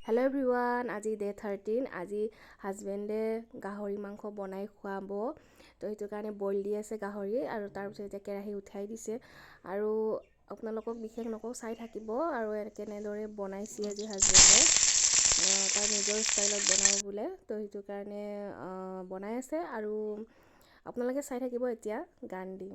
Hello' everyone, আজি day 13। আজি হাজবেণ্ডে গাহৰি মাংস বনাই খুৱাব, তো সেইটো কাৰণে বইল দি আছে গাহৰি, আৰু তাৰপিছত এতিয়া কেৰাহী উঠাই দিছে। আৰু আপোনালোকক বিশেষ নকওঁ, চাই থাকিব আৰু কেনেদৰে বনাইছে আজি হাজবেণ্ডে। তাৰ নিজৰ ষ্টাইলত বনাব বোলে, তো সেইটো কাৰণে বনাই আছে। আৰু আপোনালোকে চাই থাকিব, এতিয়া গান দিম।